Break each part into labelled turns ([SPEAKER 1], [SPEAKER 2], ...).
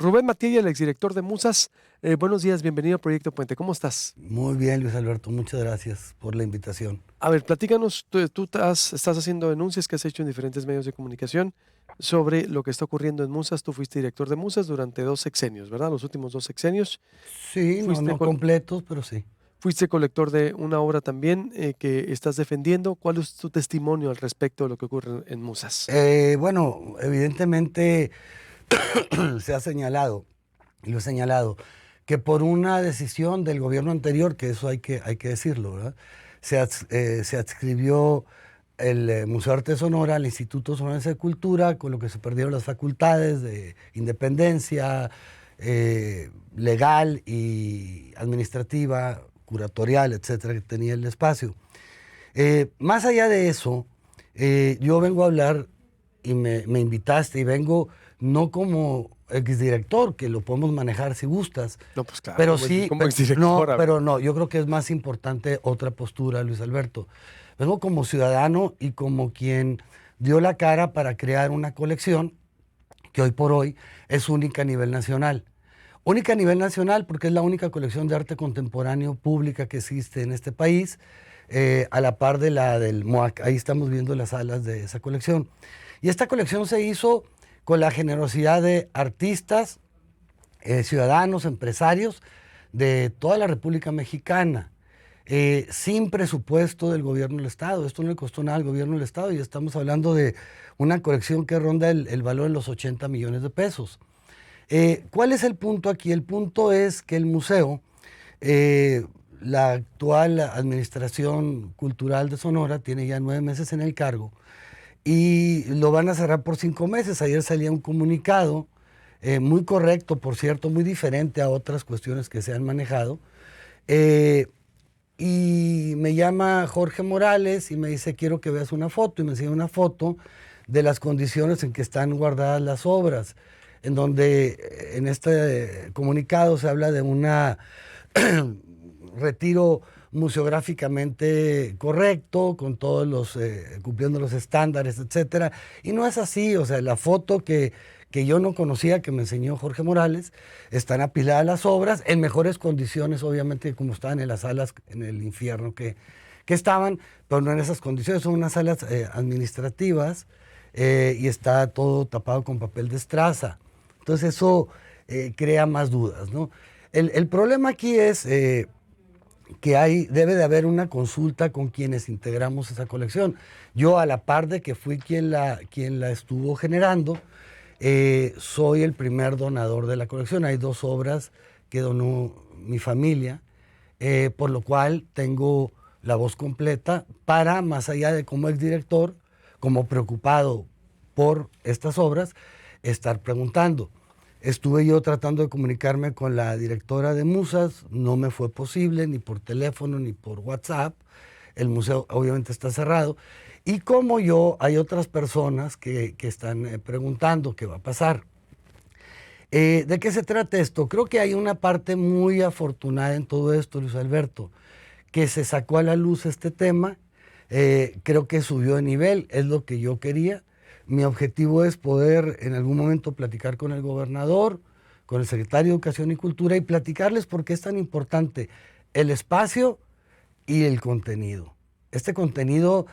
[SPEAKER 1] Rubén Matiella, el exdirector de Musas. Buenos días, bienvenido a Proyecto Puente. ¿Cómo estás?
[SPEAKER 2] Muy bien, Luis Alberto, muchas gracias por la invitación.
[SPEAKER 1] A ver, platícanos, tú estás haciendo denuncias que has hecho en diferentes medios de comunicación sobre lo que está ocurriendo en Musas. Tú fuiste director de Musas durante 2 sexenios, ¿verdad? Los últimos 2 sexenios.
[SPEAKER 2] Sí, no completos, pero sí.
[SPEAKER 1] Fuiste colector de una obra también que estás defendiendo. ¿Cuál es tu testimonio al respecto de lo que ocurre en Musas?
[SPEAKER 2] Bueno, evidentemente se ha señalado, y lo he señalado, que por una decisión del gobierno anterior, que eso hay que decirlo, ¿verdad? Se adscribió el Museo de Arte de Sonora al Instituto Sonorense de Cultura, con lo que se perdieron las facultades de independencia legal y administrativa, curatorial, etcétera, que tenía el espacio. Más allá de eso, yo vengo a hablar, y me invitaste, y vengo no como exdirector, que lo podemos manejar si gustas.
[SPEAKER 1] No, pues claro,
[SPEAKER 2] pero sí,
[SPEAKER 1] como exdirector.
[SPEAKER 2] no, yo creo que es más importante otra postura, Luis Alberto. Vengo como ciudadano y como quien dio la cara para crear una colección que hoy por hoy es única a nivel nacional. Única a nivel nacional porque es la única colección de arte contemporáneo pública que existe en este país, a la par de la del MOAC. Ahí estamos viendo las salas de esa colección. Y esta colección se hizo con la generosidad de artistas, ciudadanos, empresarios de toda la República Mexicana, sin presupuesto del gobierno del Estado. Esto no le costó nada al gobierno del Estado y estamos hablando de una colección que ronda el valor de los 80 millones de pesos. ¿Cuál es el punto aquí? El punto es que el museo, la actual administración cultural de Sonora, tiene ya 9 meses en el cargo y lo van a cerrar por 5 meses. Ayer salía un comunicado, muy correcto, por cierto, muy diferente a otras cuestiones que se han manejado. Y me llama Jorge Morales y me dice, quiero que veas una foto, y me enseña una foto de las condiciones en que están guardadas las obras, en donde en este comunicado se habla de un retiro museográficamente correcto, con todos los, cumpliendo los estándares, etcétera. Y no es así, o sea, la foto que yo no conocía, que me enseñó Jorge Morales, están apiladas las obras en mejores condiciones, obviamente, como estaban en las salas en el infierno que estaban, pero no en esas condiciones, son unas salas administrativas, y está todo tapado con papel de estraza. Entonces eso crea más dudas, ¿no? El problema aquí es que debe de haber una consulta con quienes integramos esa colección. Yo, a la par de que fui quien la estuvo generando, soy el primer donador de la colección. Hay 2 obras que donó mi familia, por lo cual tengo la voz completa para, más allá de como exdirector, como preocupado por estas obras, estar preguntando. Estuve yo tratando de comunicarme con la directora de Musas, no me fue posible, ni por teléfono, ni por WhatsApp. El museo obviamente está cerrado. Y como yo, hay otras personas que están preguntando qué va a pasar. ¿De qué se trata esto? Creo que hay una parte muy afortunada en todo esto, Luis Alberto, que se sacó a la luz este tema. Creo que subió de nivel, es lo que yo quería. Mi objetivo es poder en algún momento platicar con el gobernador, con el secretario de Educación y Cultura, y platicarles por qué es tan importante el espacio y el contenido. Este contenido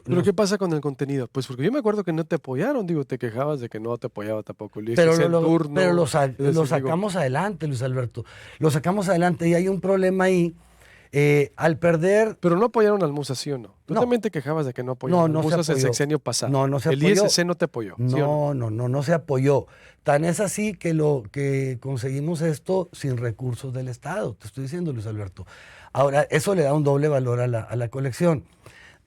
[SPEAKER 1] ¿Pero qué pasa con el contenido? Pues porque yo me acuerdo que no te apoyaron, digo, te quejabas de que no te apoyaba tampoco el
[SPEAKER 2] pero
[SPEAKER 1] turno.
[SPEAKER 2] pero lo sacamos adelante, Luis Alberto. Lo sacamos adelante y hay un problema ahí. Al perder...
[SPEAKER 1] Pero no apoyaron al Musas, ¿sí o no? Tú también te quejabas de que no apoyaron al Musas el sexenio pasado.
[SPEAKER 2] No se
[SPEAKER 1] apoyó. El ISC no te apoyó, ¿sí o no?
[SPEAKER 2] No se apoyó. Tan es así que conseguimos esto sin recursos del Estado, te estoy diciendo, Luis Alberto. Ahora, eso le da un doble valor a la colección.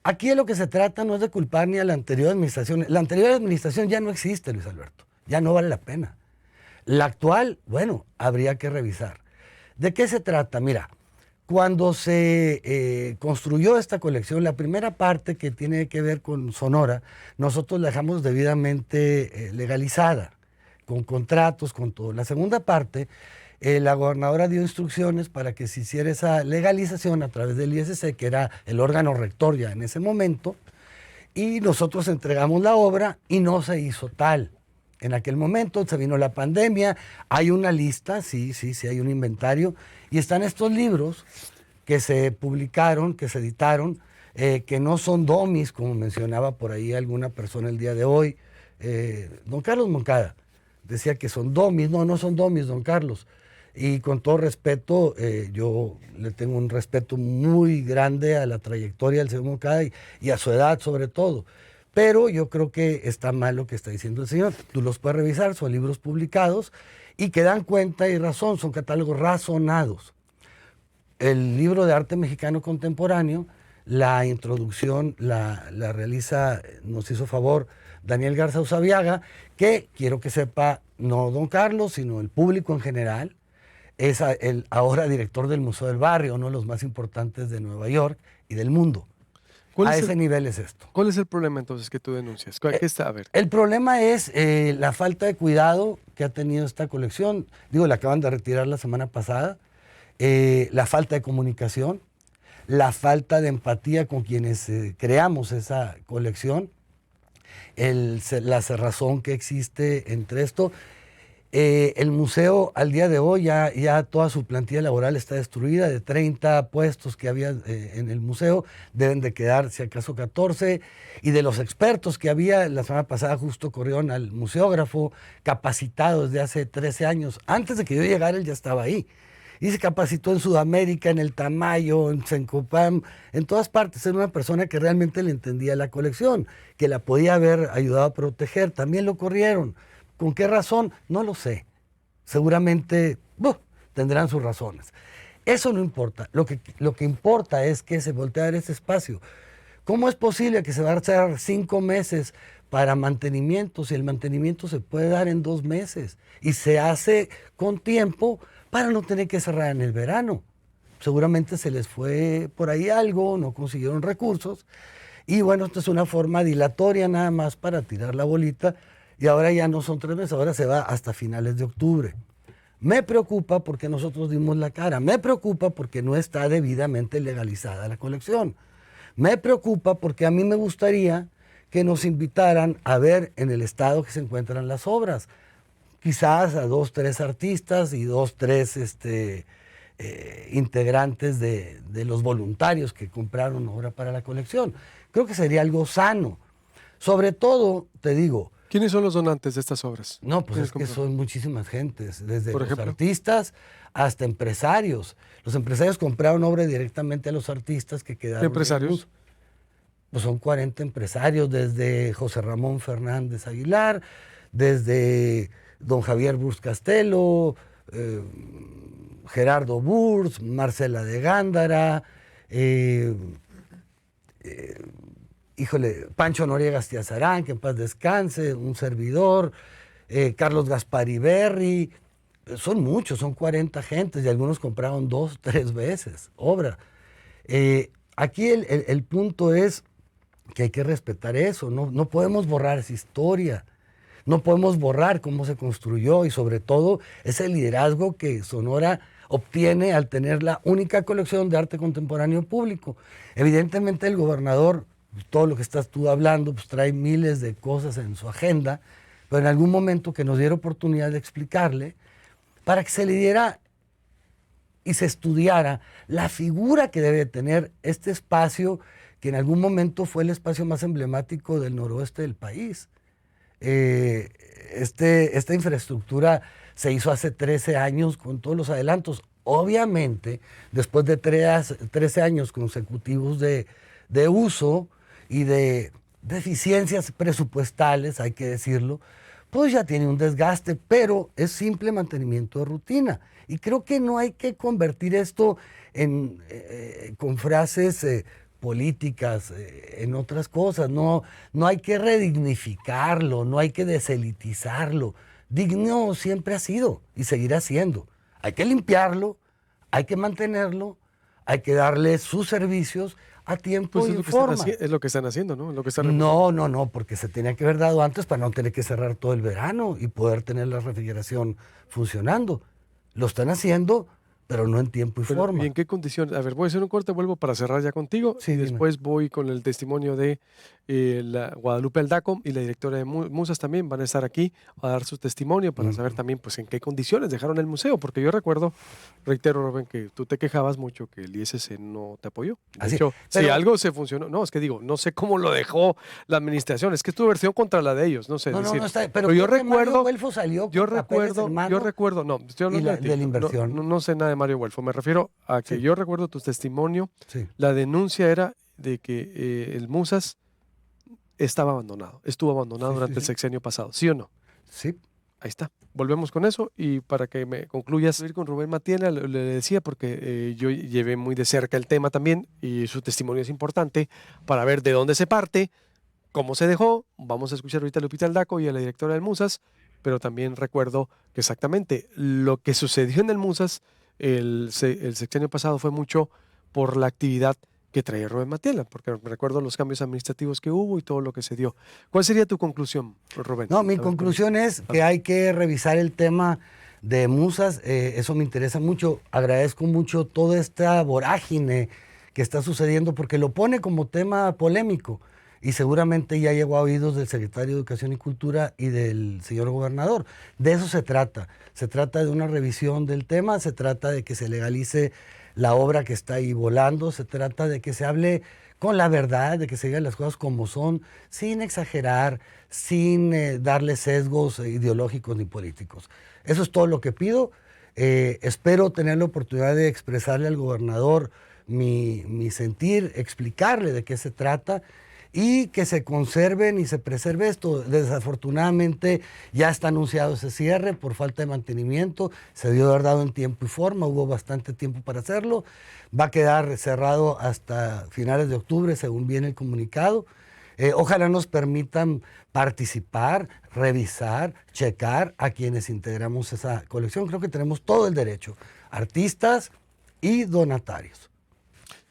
[SPEAKER 2] Aquí de lo que se trata no es de culpar ni a la anterior administración. La anterior administración ya no existe, Luis Alberto. Ya no vale la pena. La actual, bueno, habría que revisar. ¿De qué se trata? Mira, cuando se construyó esta colección, la primera parte que tiene que ver con Sonora, nosotros la dejamos debidamente legalizada, con contratos, con todo. La segunda parte, la gobernadora dio instrucciones para que se hiciera esa legalización a través del ISC, que era el órgano rector ya en ese momento, y nosotros entregamos la obra y no se hizo tal. en aquel momento, se vino la pandemia, hay una lista, sí, hay un inventario, y están estos libros que se publicaron, que se editaron, que no son domis, como mencionaba por ahí alguna persona el día de hoy. Don Carlos Moncada decía que son domis. No, no son domis, don Carlos. Y con todo respeto, yo le tengo un respeto muy grande a la trayectoria del señor Moncada y a su edad sobre todo. Pero yo creo que está mal lo que está diciendo el señor. Tú los puedes revisar, son libros publicados y que dan cuenta y razón, son catálogos razonados. El libro de arte mexicano contemporáneo, la introducción la realiza, nos hizo favor Daniel Garza Usabiaga, que quiero que sepa, no don Carlos, sino el público en general, es el ahora director del Museo del Barrio, uno de los más importantes de Nueva York y del mundo. A ese nivel es esto.
[SPEAKER 1] ¿Cuál es el problema entonces que tú denuncias? ¿Qué está? A ver.
[SPEAKER 2] El problema es la falta de cuidado que ha tenido esta colección. Digo, la acaban de retirar la semana pasada. La falta de comunicación, la falta de empatía con quienes creamos esa colección, la cerrazón que existe entre esto. El museo al día de hoy ya toda su plantilla laboral está destruida. De 30 puestos que había en el museo, deben de quedar si acaso 14, y de los expertos que había, la semana pasada justo corrieron al museógrafo capacitado desde hace 13 años. Antes de que yo llegara él ya estaba ahí. Y se capacitó en Sudamérica, en el Tamayo, en Cencopam, en todas partes. Era una persona que realmente le entendía la colección, que la podía haber ayudado a proteger. También lo corrieron. ¿Con qué razón? No lo sé. Seguramente tendrán sus razones. Eso no importa. Lo que importa es que se voltea a ver ese espacio. ¿Cómo es posible que se va a hacer 5 meses para mantenimiento si el mantenimiento se puede dar en 2 meses? Y se hace con tiempo para no tener que cerrar en el verano. Seguramente se les fue por ahí algo, no consiguieron recursos. Y bueno, esto es una forma dilatoria nada más para tirar la bolita. Y ahora ya no son 3 meses, ahora se va hasta finales de octubre. Me preocupa porque nosotros dimos la cara. Me preocupa porque no está debidamente legalizada la colección. Me preocupa porque a mí me gustaría que nos invitaran a ver en el estado que se encuentran las obras. Quizás a 2, 3 artistas y 2, 3 integrantes de los voluntarios que compraron obra para la colección. Creo que sería algo sano. Sobre todo, te digo...
[SPEAKER 1] ¿Quiénes son los donantes de estas obras?
[SPEAKER 2] No, pues es que son muchísimas gentes, desde
[SPEAKER 1] ¿Por
[SPEAKER 2] los
[SPEAKER 1] ejemplo?
[SPEAKER 2] Artistas hasta empresarios. Los empresarios compraron obra directamente a los artistas que quedaron...
[SPEAKER 1] ¿Qué empresarios?
[SPEAKER 2] Pues son 40 empresarios, desde José Ramón Fernández Aguilar, desde don Javier Burs Castelo, Gerardo Burs, Marcela de Gándara, Pancho Noriega Astiazarán, que en paz descanse, un servidor, Carlos Gaspari Berry. Son muchos, son 40 gentes y algunos compraron 2, 3 veces obra. Aquí el punto es que hay que respetar eso, no podemos borrar esa historia, no podemos borrar cómo se construyó y sobre todo ese liderazgo que Sonora obtiene al tener la única colección de arte contemporáneo público. Evidentemente el gobernador, todo lo que estás tú hablando, pues trae miles de cosas en su agenda, pero en algún momento que nos diera oportunidad de explicarle, para que se le diera y se estudiara la figura que debe tener este espacio, que en algún momento fue el espacio más emblemático del noroeste del país. Esta infraestructura se hizo hace 13 años con todos los adelantos. Obviamente, después de 13 años consecutivos de uso y de deficiencias presupuestales, hay que decirlo, pues ya tiene un desgaste, pero es simple mantenimiento de rutina. Y creo que no hay que convertir esto con frases políticas, en otras cosas. No hay que redignificarlo, no hay que deselitizarlo. Digno siempre ha sido y seguirá siendo. Hay que limpiarlo, hay que mantenerlo, hay que darle sus servicios a tiempo
[SPEAKER 1] Pues
[SPEAKER 2] y en forma.
[SPEAKER 1] Es lo que están haciendo, ¿no? Lo que
[SPEAKER 2] No, porque se tenía que haber dado antes para no tener que cerrar todo el verano y poder tener la refrigeración funcionando. Lo están haciendo pero no en tiempo y forma.
[SPEAKER 1] ¿Y en qué condiciones? A ver, voy a hacer un corte, vuelvo para cerrar ya contigo.
[SPEAKER 2] Sí,
[SPEAKER 1] y
[SPEAKER 2] dime.
[SPEAKER 1] después voy con el testimonio de la Guadalupe Aldaco y la directora de Musas también van a estar aquí a dar su testimonio para saber también pues en qué condiciones dejaron el museo, porque yo recuerdo, reitero, Rubén, que tú te quejabas mucho que el ISC no te apoyó. De
[SPEAKER 2] Así,
[SPEAKER 1] hecho, si
[SPEAKER 2] pero-
[SPEAKER 1] algo se funcionó, no, es que digo, no sé cómo lo dejó la administración, es que es tu versión contra la de ellos, no sé.
[SPEAKER 2] No,
[SPEAKER 1] decir,
[SPEAKER 2] no está, pero
[SPEAKER 1] yo
[SPEAKER 2] creo que Mario
[SPEAKER 1] recuerdo,
[SPEAKER 2] Huelfo salió
[SPEAKER 1] yo
[SPEAKER 2] con papeles en mano
[SPEAKER 1] recuerdo, no, estoy hablando de ti,
[SPEAKER 2] de la
[SPEAKER 1] no,
[SPEAKER 2] inversión.
[SPEAKER 1] no sé nada de Mario Huelfo, me refiero a que
[SPEAKER 2] Sí.
[SPEAKER 1] yo recuerdo tu testimonio,
[SPEAKER 2] Sí.
[SPEAKER 1] la denuncia era de que el Musas estaba abandonado, estuvo abandonado
[SPEAKER 2] Sí,
[SPEAKER 1] durante
[SPEAKER 2] sí,
[SPEAKER 1] el
[SPEAKER 2] sí.
[SPEAKER 1] sexenio pasado, ¿sí o no?
[SPEAKER 2] Sí.
[SPEAKER 1] Ahí está. Volvemos con eso y para que me concluyas, ir con Rubén Matiela, le decía, porque yo llevé muy de cerca el tema también y su testimonio es importante para ver de dónde se parte, cómo se dejó. Vamos a escuchar ahorita a Lupita Aldaco y a la directora del Musas, pero también recuerdo que exactamente lo que sucedió en el Musas el sexenio pasado fue mucho por la actividad que traía Rubén Matiela, porque recuerdo los cambios administrativos que hubo y todo lo que se dio. ¿Cuál sería tu conclusión, Rubén?
[SPEAKER 2] No, mi
[SPEAKER 1] A ver,
[SPEAKER 2] conclusión es que hay que revisar el tema de Musas, eso me interesa mucho, agradezco mucho toda esta vorágine que está sucediendo porque lo pone como tema polémico y seguramente ya llegó a oídos del secretario de Educación y Cultura y del señor gobernador. De eso se trata de una revisión del tema, se trata de que se legalice la obra que está ahí volando, se trata de que se hable con la verdad, de que se digan las cosas como son, sin exagerar, sin darle sesgos ideológicos ni políticos. Eso es todo lo que pido. Espero tener la oportunidad de expresarle al gobernador mi sentir, explicarle de qué se trata y que se conserven y se preserve esto. Desafortunadamente ya está anunciado ese cierre por falta de mantenimiento, se debió haber dado en tiempo y forma, hubo bastante tiempo para hacerlo, va a quedar cerrado hasta finales de octubre según viene el comunicado. Ojalá nos permitan participar, revisar, checar a quienes integramos esa colección. Creo que tenemos todo el derecho, artistas y donatarios.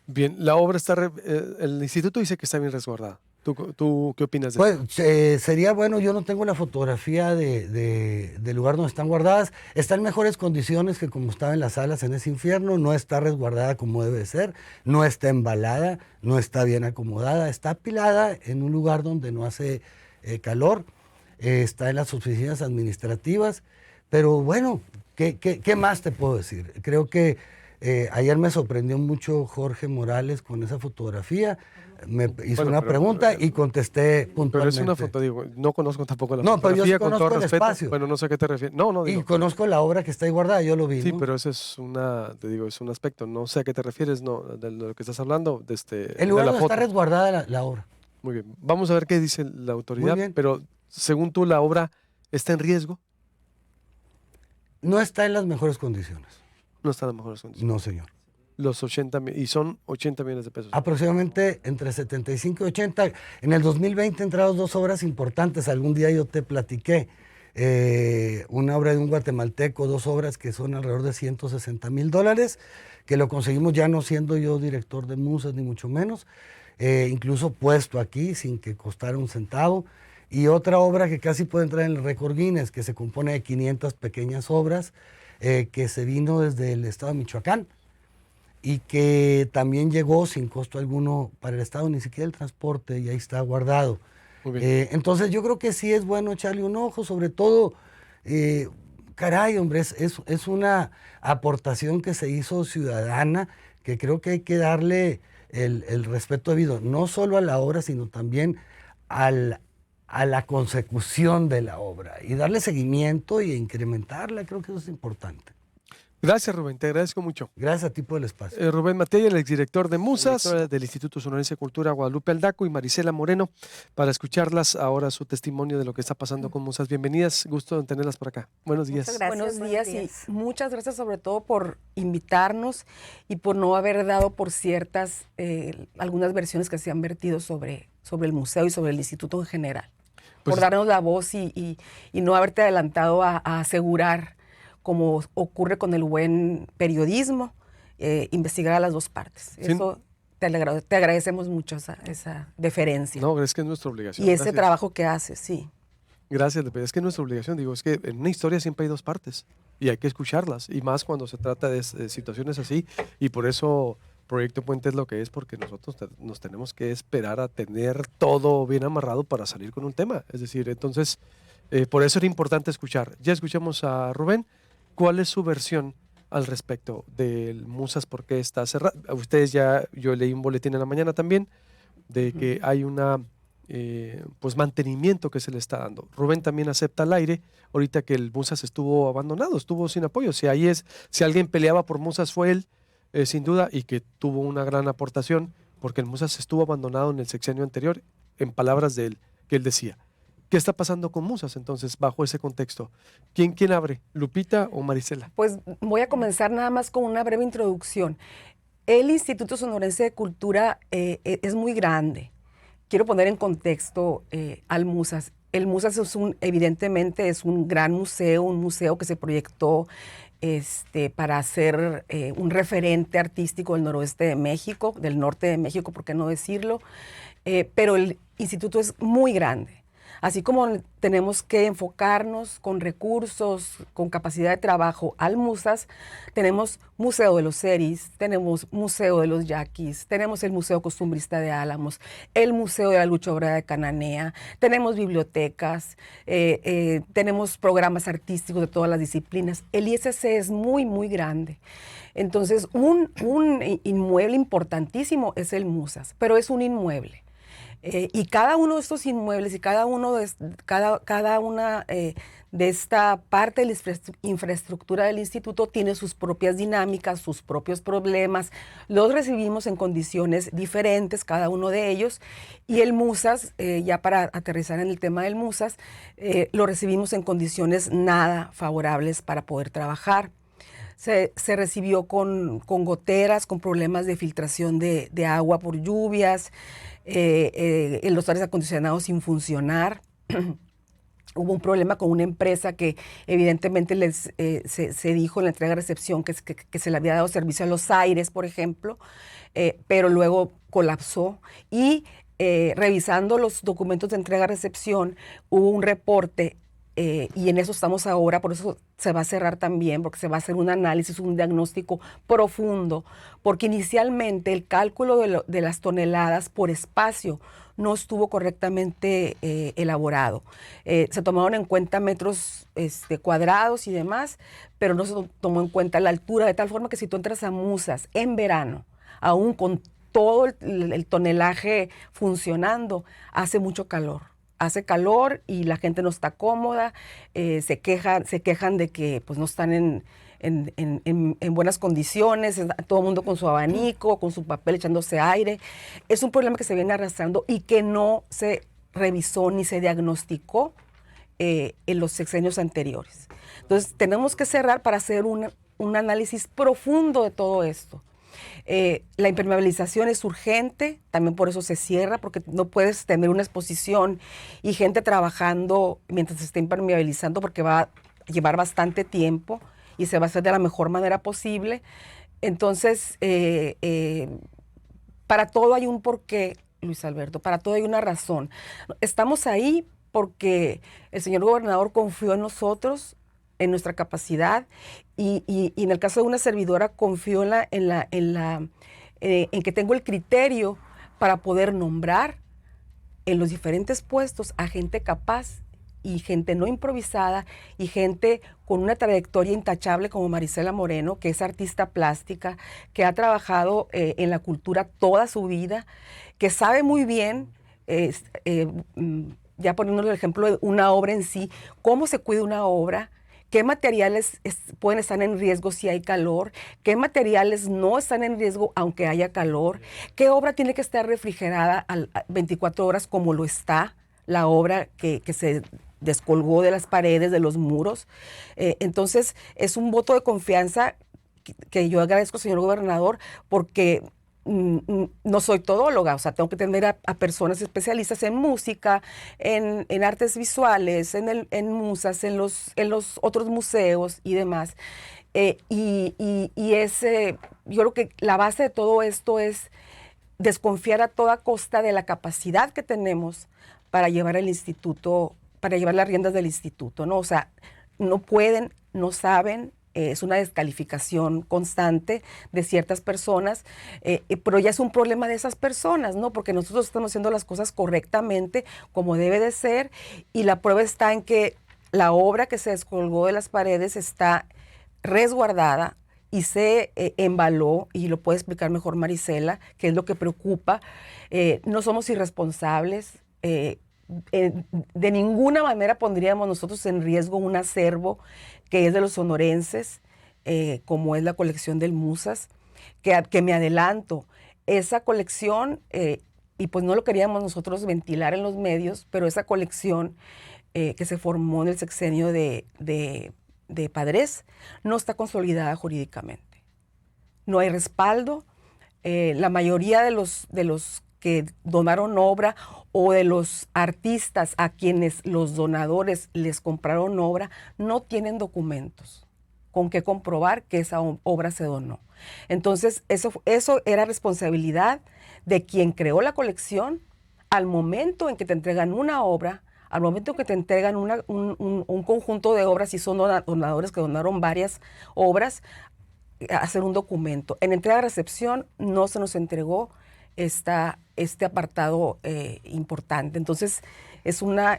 [SPEAKER 1] bien, la obra está, el instituto dice que está bien resguardada. ¿Tú qué opinas de
[SPEAKER 2] Pues
[SPEAKER 1] eso?
[SPEAKER 2] sería bueno, yo no tengo la fotografía del lugar donde están guardadas. Está en mejores condiciones que como estaba en las salas en ese infierno. No está resguardada como debe ser, no está embalada, no está bien acomodada. Está apilada en un lugar donde no hace calor. Está en las oficinas administrativas. Pero bueno, ¿qué más te puedo decir? Creo que ayer me sorprendió mucho Jorge Morales con esa fotografía. Me hizo una pregunta y contesté puntualmente.
[SPEAKER 1] Pero es una foto, digo, no conozco tampoco la
[SPEAKER 2] No, pero yo sí
[SPEAKER 1] fotografía, con todo
[SPEAKER 2] conozco el
[SPEAKER 1] respeto.
[SPEAKER 2] espacio.
[SPEAKER 1] Bueno, no sé a qué te refieres. No,
[SPEAKER 2] Y
[SPEAKER 1] digo.
[SPEAKER 2] conozco la obra que está ahí guardada, yo lo vi,
[SPEAKER 1] Sí,
[SPEAKER 2] ¿no?
[SPEAKER 1] pero ese es te digo, es un aspecto. No sé a qué te refieres, no, de lo que estás hablando,
[SPEAKER 2] El lugar
[SPEAKER 1] de la
[SPEAKER 2] donde está
[SPEAKER 1] foto.
[SPEAKER 2] resguardada la obra.
[SPEAKER 1] Muy bien. Vamos a ver qué dice la autoridad.
[SPEAKER 2] Muy bien.
[SPEAKER 1] Pero según tú, la obra está en riesgo.
[SPEAKER 2] No está en las mejores condiciones.
[SPEAKER 1] No está en las mejores condiciones.
[SPEAKER 2] No, señor.
[SPEAKER 1] Los 80 y son 80 millones de pesos.
[SPEAKER 2] Aproximadamente entre 75 y 80. En el 2020 entraron dos obras importantes. Algún día yo te platiqué. Una obra de un guatemalteco, dos obras que son alrededor de $160,000, que lo conseguimos ya no siendo yo director de Musas, ni mucho menos. Incluso puesto aquí sin que costara un centavo. Y otra obra que casi puede entrar en el récord Guinness, que se compone de 500 pequeñas obras, que se vino desde el estado de Michoacán y que también llegó sin costo alguno para el estado, ni siquiera el transporte, y ahí está guardado.
[SPEAKER 1] Muy bien.
[SPEAKER 2] Entonces yo creo que sí es bueno echarle un ojo, sobre todo, caray, hombre, es una aportación que se hizo ciudadana, que creo que hay que darle el respeto debido, no solo a la obra, sino también a la consecución de la obra, y darle seguimiento y incrementarla, creo que eso es importante.
[SPEAKER 1] Gracias, Rubén, te agradezco mucho.
[SPEAKER 2] Gracias a ti por el espacio.
[SPEAKER 1] Rubén Matella, el exdirector de Musas, del Instituto Sonorense de Cultura Guadalupe Aldaco, y Marisela Moreno, para escucharlas ahora su testimonio de lo que está pasando con Musas. Bienvenidas, gusto en tenerlas por acá. Buenos días.
[SPEAKER 3] Muchas gracias, buenos días y muchas gracias sobre todo por invitarnos y por no haber dado por ciertas, algunas versiones que se han vertido sobre el museo y sobre el instituto en general. Por darnos la voz y no haberte adelantado a asegurar, como ocurre con el buen periodismo, investigar a las dos partes. Sí. Eso te agradecemos mucho esa deferencia.
[SPEAKER 1] No, es que es nuestra obligación.
[SPEAKER 3] Y ese trabajo que haces, sí.
[SPEAKER 1] Gracias, es que es nuestra obligación. Digo, es que en una historia siempre hay dos partes. y hay que escucharlas, y más cuando se trata de situaciones así, y por eso Proyecto Puente es lo que es, porque nosotros nos tenemos que esperar a tener todo bien amarrado para salir con un tema. Es decir, entonces, por eso era importante escuchar. Ya escuchamos a Rubén. ¿Cuál es su versión al respecto del Musas? ¿Por qué está cerrado? Ustedes ya, yo leí un boletín en la mañana también de que hay una pues mantenimiento que se le está dando. Rubén también acepta al aire ahorita que el Musas estuvo abandonado, estuvo sin apoyo. Si alguien peleaba por Musas fue él, sin duda, y que tuvo una gran aportación porque el Musas estuvo abandonado en el sexenio anterior, en palabras de él, que él decía. ¿Qué está pasando con Musas entonces bajo ese contexto? ¿Quién abre? ¿Lupita o Marisela?
[SPEAKER 3] Pues voy a comenzar nada más con una breve introducción. El Instituto Sonorense de Cultura es muy grande. Quiero poner en contexto al Musas. El Musas evidentemente es un gran museo, un museo que se proyectó para ser un referente artístico del noroeste de México, del norte de México, por qué no decirlo, pero el instituto es muy grande. Así como tenemos que enfocarnos con recursos, con capacidad de trabajo al Musas, tenemos Museo de los Seris, tenemos Museo de los Yaquis, tenemos el Museo Costumbrista de Álamos, el Museo de la Lucha Obrera de Cananea, tenemos bibliotecas, tenemos programas artísticos de todas las disciplinas. El ISC es muy, muy grande. Entonces, un inmueble importantísimo es el Musas, pero es un inmueble. Y cada uno de estos inmuebles y cada una de esta parte de la infraestructura del instituto tiene sus propias dinámicas, sus propios problemas. Los recibimos en condiciones diferentes, cada uno de ellos. Y el Musas, ya para aterrizar en el tema del Musas, lo recibimos en condiciones nada favorables para poder trabajar. Se recibió con goteras, con problemas de filtración de agua por lluvias, los aires acondicionados sin funcionar. Hubo un problema con una empresa que evidentemente se dijo en la entrega-recepción que se le había dado servicio a los aires, por ejemplo, pero luego colapsó y revisando los documentos de entrega-recepción hubo un reporte. Y en eso estamos ahora, por eso se va a cerrar también, porque se va a hacer un análisis, un diagnóstico profundo, porque inicialmente el cálculo de las toneladas por espacio no estuvo correctamente elaborado. Se tomaron en cuenta metros cuadrados y demás, pero no se tomó en cuenta la altura, de tal forma que si tú entras a Musas en verano, aún con todo el tonelaje funcionando, hace mucho calor. Hace calor y la gente no está cómoda, se quejan de que pues, no están en buenas condiciones, todo el mundo con su abanico, con su papel echándose aire. Es un problema que se viene arrastrando y que no se revisó ni se diagnosticó en los sexenios anteriores. Entonces tenemos que cerrar para hacer un análisis profundo de todo esto. La impermeabilización es urgente, también por eso se cierra, porque no puedes tener una exposición y gente trabajando mientras se esté impermeabilizando, porque va a llevar bastante tiempo y se va a hacer de la mejor manera posible. Entonces, para todo hay un porqué, Luis Alberto, para todo hay una razón. Estamos ahí porque el señor gobernador confió en nosotros, en nuestra capacidad y en el caso de una servidora confío en que tengo el criterio para poder nombrar en los diferentes puestos a gente capaz y gente no improvisada y gente con una trayectoria intachable como Marisela Moreno, que es artista plástica, que ha trabajado en la cultura toda su vida, que sabe muy bien, ya poniéndole el ejemplo de una obra en sí, cómo se cuida una obra, qué materiales pueden estar en riesgo si hay calor, qué materiales no están en riesgo aunque haya calor, qué obra tiene que estar refrigerada a 24 horas como lo está la obra que se descolgó de las paredes, de los muros. Entonces, es un voto de confianza que yo agradezco, señor gobernador, porque no soy todóloga, o sea, tengo que tener a personas especialistas en música, en artes visuales, en Musas, en los otros museos y demás. Yo creo que la base de todo esto es desconfiar a toda costa de la capacidad que tenemos para llevar el instituto, para llevar las riendas del instituto, ¿no? O sea, no pueden, no saben, es una descalificación constante de ciertas personas, pero ya es un problema de esas personas, ¿no? Porque nosotros estamos haciendo las cosas correctamente, como debe de ser, y la prueba está en que la obra que se descolgó de las paredes está resguardada y se embaló, y lo puede explicar mejor Marisela, que es lo que preocupa. No somos irresponsables. De ninguna manera pondríamos nosotros en riesgo un acervo que es de los sonorenses, como es la colección del Musas, que me adelanto, esa colección, y pues no lo queríamos nosotros ventilar en los medios, pero esa colección que se formó en el sexenio de Padres no está consolidada jurídicamente. No hay respaldo. La mayoría de los que donaron obra o de los artistas a quienes los donadores les compraron obra no tienen documentos con que comprobar que esa obra se donó. Entonces, eso era responsabilidad de quien creó la colección. Al momento en que te entregan una obra, al momento en que te entregan un conjunto de obras, y son donadores que donaron varias obras, hacer un documento. En entrega-recepción no se nos entregó este apartado importante. Entonces, es una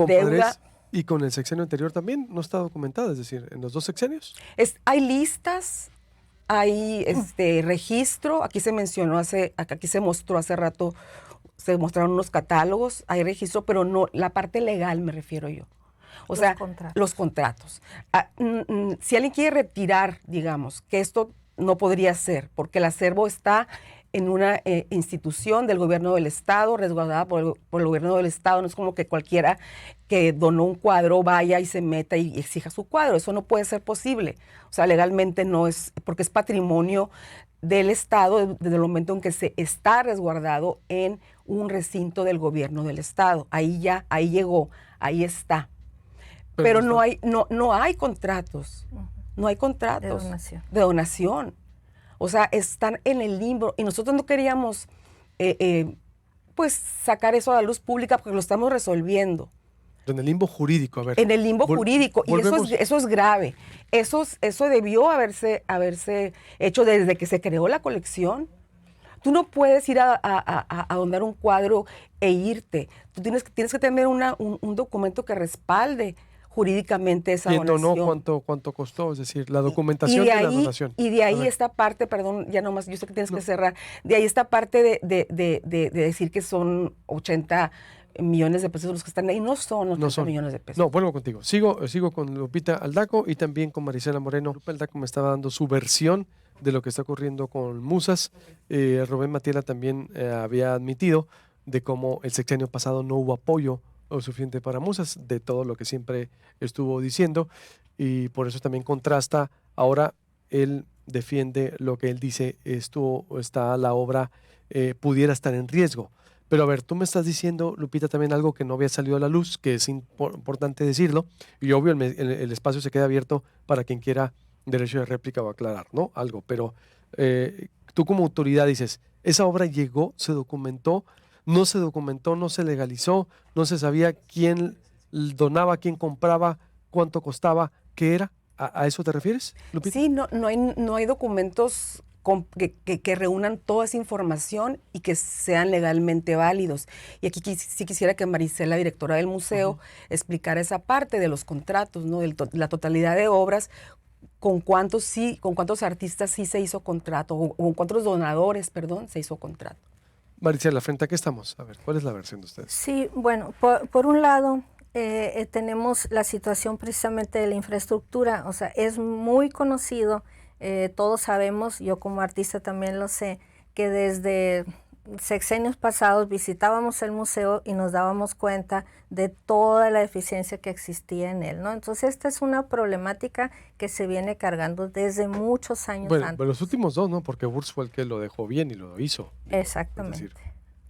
[SPEAKER 3] deuda.
[SPEAKER 1] ¿Y con el sexenio anterior también no está documentada? Es decir, en los 2 sexenios.
[SPEAKER 3] Hay listas, hay registro. Aquí se mencionó aquí se mostró hace rato, se mostraron unos catálogos, hay registro, pero no, la parte legal me refiero yo. O sea, los contratos. Si alguien quiere retirar, digamos, que esto no podría ser, porque el acervo está en una institución del gobierno del Estado, resguardada por el gobierno del Estado. No es como que cualquiera que donó un cuadro vaya y se meta y exija su cuadro. Eso no puede ser posible. O sea, legalmente no es, porque es patrimonio del Estado desde el momento en que se está resguardado en un recinto del gobierno del Estado. Ahí llegó, ahí está. Pero no hay contratos. No hay contratos de donación. O sea, están en el limbo, y nosotros no queríamos pues sacar eso a la luz pública porque lo estamos resolviendo.
[SPEAKER 1] En el limbo jurídico, a ver.
[SPEAKER 3] En el limbo jurídico, y eso es grave. Eso debió haberse hecho desde que se creó la colección. Tú no puedes ir a donar un cuadro e irte. Tú tienes que tener un documento que respalde jurídicamente esa donación.
[SPEAKER 1] ¿Quién donó? ¿Cuánto costó? Es decir, la documentación de la donación.
[SPEAKER 3] Y de ahí esta parte, perdón, ya nomás, yo sé que tienes que cerrar, de ahí esta parte de decir que son 80 millones de pesos los que están ahí. No son 80 millones de pesos.
[SPEAKER 1] No, vuelvo contigo. Sigo con Lupita Aldaco y también con Marisela Moreno. Lupita Aldaco me estaba dando su versión de lo que está ocurriendo con Musas. Rubén Matiela también había admitido de cómo el sexenio pasado no hubo apoyo o suficiente para Musas, de todo lo que siempre estuvo diciendo, y por eso también contrasta. Ahora él defiende lo que él dice, está la obra, pudiera estar en riesgo. Pero a ver, tú me estás diciendo, Lupita, también algo que no había salido a la luz, que es importante decirlo, y obvio el espacio se queda abierto para quien quiera derecho de réplica o aclarar, ¿no? Algo, pero tú como autoridad dices, esa obra llegó, se documentó, no se documentó, no se legalizó, no se sabía quién donaba, quién compraba, cuánto costaba, qué era. ¿A eso te refieres, Lupita?
[SPEAKER 3] Sí, no hay documentos que reúnan toda esa información y que sean legalmente válidos. Y aquí sí quisiera que Marisela, directora del museo, explicara esa parte de los contratos, ¿no? La totalidad de obras, con cuántos artistas sí se hizo contrato, o con cuántos donadores, perdón, se hizo contrato.
[SPEAKER 1] Marisela, ¿frente a qué estamos? A ver, ¿cuál es la versión de ustedes?
[SPEAKER 4] Sí, bueno, por un lado tenemos la situación precisamente de la infraestructura. O sea, es muy conocido, todos sabemos, yo como artista también lo sé, que desde sexenios pasados visitábamos el museo y nos dábamos cuenta de toda la deficiencia que existía en él, ¿no? Entonces esta es una problemática que se viene cargando desde muchos años antes.
[SPEAKER 1] Bueno, los últimos 2, ¿no? Porque Burs fue el que lo dejó bien y lo hizo.
[SPEAKER 4] Exactamente.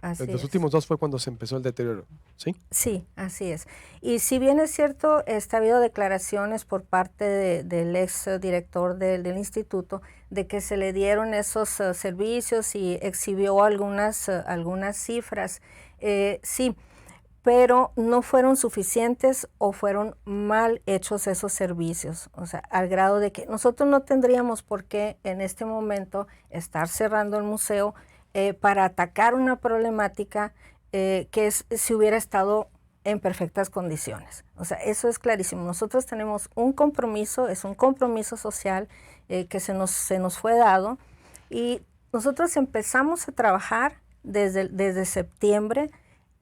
[SPEAKER 1] Es decir, los últimos 2 fue cuando se empezó el deterioro, ¿sí?
[SPEAKER 4] Sí, así es. Y si bien es cierto, ha habido declaraciones por parte del ex director del instituto de que se le dieron esos servicios y exhibió algunas cifras, sí, pero no fueron suficientes o fueron mal hechos esos servicios, o sea, al grado de que nosotros no tendríamos por qué en este momento estar cerrando el museo para atacar una problemática si hubiera estado en perfectas condiciones. O sea, eso es clarísimo. Nosotros tenemos un compromiso, es un compromiso social que se nos fue dado, y nosotros empezamos a trabajar desde septiembre.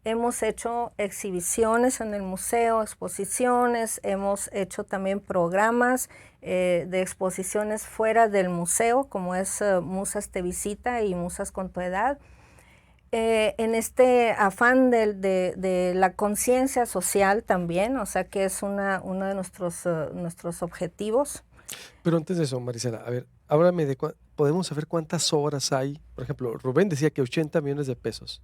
[SPEAKER 4] Hemos hecho exhibiciones en el museo, exposiciones, hemos hecho también programas de exposiciones fuera del museo, como es Musas Te Visita y Musas con Tu Edad. En este afán de la conciencia social también, o sea que es uno de nuestros objetivos.
[SPEAKER 1] Pero antes de eso, Marisela, a ver, háblame ¿podemos saber cuántas obras hay? Por ejemplo, Rubén decía que 80 millones de pesos.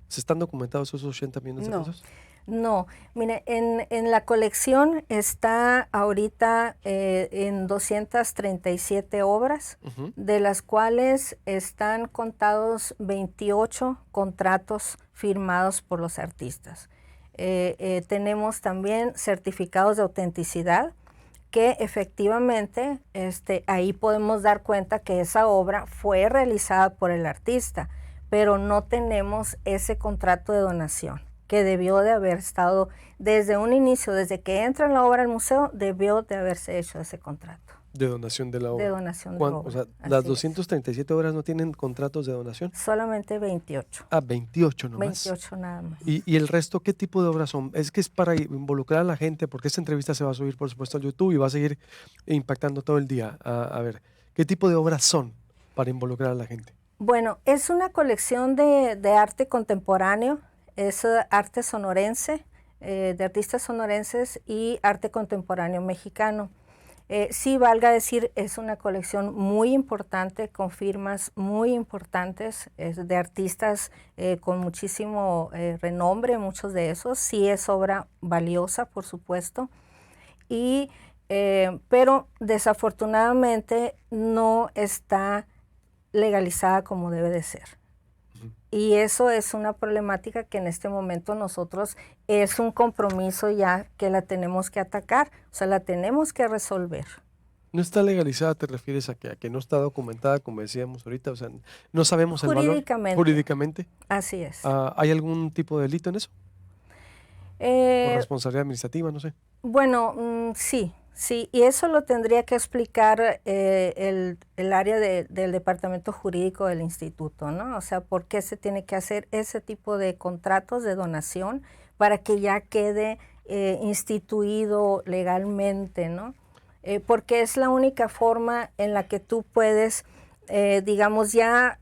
[SPEAKER 1] ¿Se están documentados esos 80 millones de pesos?
[SPEAKER 4] No, mire, en la colección está ahorita en 237 obras, de las cuales están contados 28 contratos firmados por los artistas. Tenemos también certificados de autenticidad, que efectivamente ahí podemos dar cuenta que esa obra fue realizada por el artista, pero no tenemos ese contrato de donación, que debió de haber estado desde un inicio, desde que entra la obra al museo, debió de haberse hecho ese contrato.
[SPEAKER 1] De donación de la obra.
[SPEAKER 4] De donación de la obra.
[SPEAKER 1] O sea, las 237 obras no tienen contratos de donación.
[SPEAKER 4] Solamente 28.
[SPEAKER 1] 28 nomás.
[SPEAKER 4] 28 nada más.
[SPEAKER 1] ¿Y el resto qué tipo de obras son? Es que es para involucrar a la gente, porque esta entrevista se va a subir, por supuesto, a YouTube y va a seguir impactando todo el día. A ver, ¿qué tipo de obras son para involucrar a la gente?
[SPEAKER 4] Bueno, es una colección de arte contemporáneo, es arte sonorense, de artistas sonorenses y arte contemporáneo mexicano. Sí, valga decir, es una colección muy importante, con firmas muy importantes, de artistas con muchísimo renombre, muchos de esos. Sí es obra valiosa, por supuesto, pero desafortunadamente no está legalizada como debe de ser. Y eso es una problemática que en este momento nosotros es un compromiso ya que la tenemos que atacar, o sea, la tenemos que resolver.
[SPEAKER 1] ¿No está legalizada, te refieres a que no está documentada, como decíamos ahorita? O sea, no sabemos el valor. Jurídicamente.
[SPEAKER 4] Así es.
[SPEAKER 1] ¿Hay algún tipo de delito en eso? ¿O responsabilidad administrativa, no sé?
[SPEAKER 4] Bueno, sí. Sí, y eso lo tendría que explicar el área del departamento jurídico del instituto, ¿no? O sea, ¿por qué se tiene que hacer ese tipo de contratos de donación para que ya quede instituido legalmente, ¿no? Porque es la única forma en la que tú puedes, digamos, ya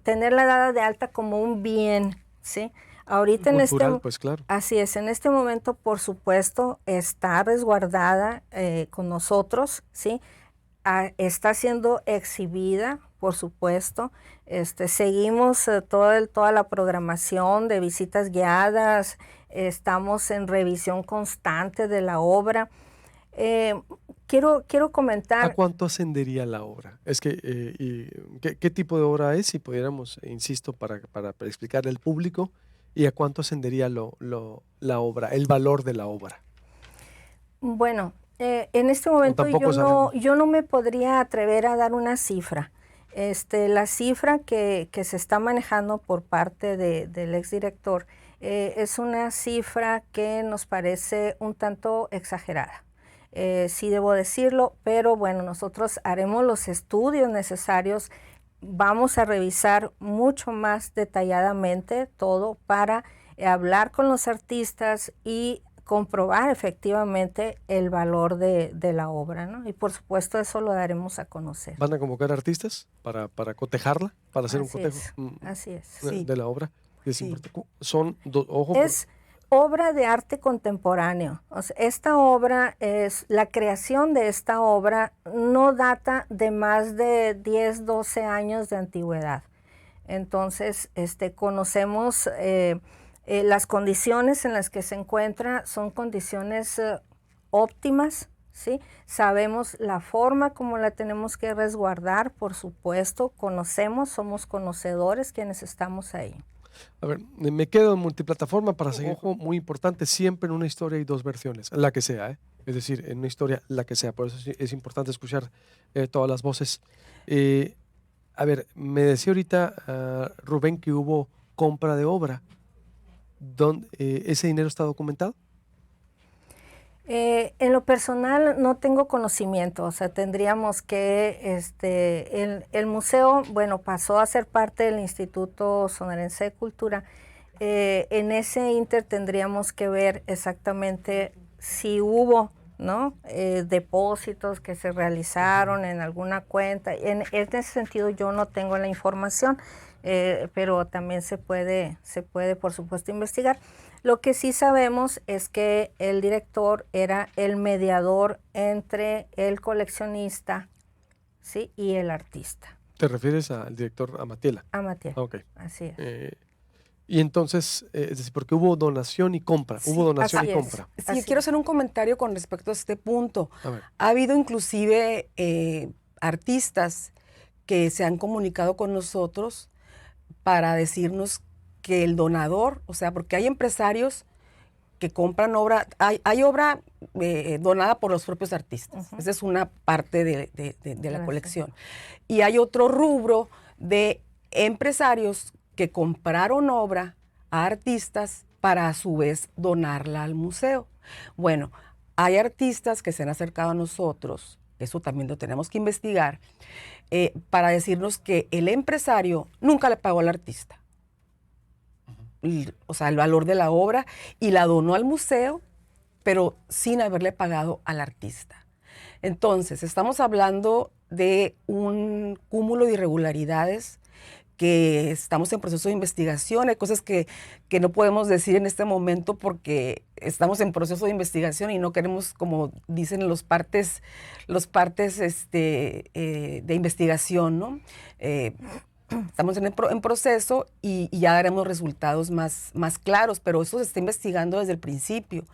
[SPEAKER 4] tenerla dada de alta como un bien, ¿sí? Ahorita
[SPEAKER 1] cultural, pues claro.
[SPEAKER 4] Así es, en este momento, por supuesto, está resguardada con nosotros, ¿sí? Está siendo exhibida, por supuesto. Seguimos toda la programación de visitas guiadas, estamos en revisión constante de la obra. Quiero comentar...
[SPEAKER 1] ¿A cuánto ascendería la obra? Es que, ¿qué tipo de obra es? Si pudiéramos, insisto, para explicarle al público, ¿y a cuánto ascendería la obra, el valor de la obra?
[SPEAKER 4] Bueno, en este momento yo no me podría atrever a dar una cifra. La cifra que se está manejando por parte del exdirector es una cifra que nos parece un tanto exagerada. Sí debo decirlo, pero bueno, nosotros haremos los estudios necesarios. Vamos a revisar mucho más detalladamente todo para hablar con los artistas y comprobar efectivamente el valor de la obra, ¿no? Y por supuesto eso lo daremos a conocer.
[SPEAKER 1] ¿Van a convocar artistas para cotejarla, para hacer un cotejo
[SPEAKER 4] así es.
[SPEAKER 1] de la obra? Es
[SPEAKER 3] Sí.
[SPEAKER 1] Son
[SPEAKER 4] obra de arte contemporáneo. O sea, la creación de esta obra no data de más de 10, 12 años de antigüedad. Entonces, conocemos las condiciones en las que se encuentra, son condiciones óptimas, ¿sí? Sabemos la forma como la tenemos que resguardar, por supuesto, somos conocedores quienes estamos ahí.
[SPEAKER 1] A ver, me quedo en multiplataforma para seguir. Ojo, muy importante, siempre en una historia hay dos versiones, la que sea, ¿eh? Es decir, en una historia, la que sea. Por eso es importante escuchar todas las voces. A ver, me decía ahorita Rubén que hubo compra de obra. ¿Ese dinero está documentado?
[SPEAKER 4] En lo personal no tengo conocimiento, o sea, tendríamos que, el museo, bueno, pasó a ser parte del Instituto Sonorense de Cultura. En ese inter tendríamos que ver exactamente si hubo, ¿no? Depósitos que se realizaron en alguna cuenta. En ese sentido yo no tengo la información, pero también se puede, por supuesto, investigar. Lo que sí sabemos es que el director era el mediador entre el coleccionista, ¿sí?, y el artista.
[SPEAKER 1] ¿Te refieres al director Amatiela?
[SPEAKER 4] Amatiela.
[SPEAKER 1] Ok.
[SPEAKER 4] Así es.
[SPEAKER 1] Y entonces, es decir, porque hubo donación y compra.
[SPEAKER 4] Sí,
[SPEAKER 1] hubo donación y
[SPEAKER 4] así es.
[SPEAKER 1] compra.
[SPEAKER 3] Sí,
[SPEAKER 4] Así
[SPEAKER 3] quiero
[SPEAKER 4] es.
[SPEAKER 3] hacer un comentario con respecto a este punto.
[SPEAKER 1] A ver.
[SPEAKER 3] Ha habido inclusive artistas que se han comunicado con nosotros para decirnos que el donador, o sea, porque hay empresarios que compran obra, hay obra donada por los propios artistas. Esa es una parte de la colección. Y hay otro rubro de empresarios que compraron obra a artistas para a su vez donarla al museo. Bueno, hay artistas que se han acercado a nosotros, eso también lo tenemos que investigar, para decirnos que el empresario nunca le pagó al artista. O sea, el valor de la obra, y la donó al museo, pero sin haberle pagado al artista. Entonces, estamos hablando de un cúmulo de irregularidades que estamos en proceso de investigación. Hay cosas que no podemos decir en este momento porque estamos en proceso de investigación y no queremos, como dicen los partes de investigación, ¿no? Estamos en proceso y ya daremos resultados más claros, pero eso se está investigando desde el principio.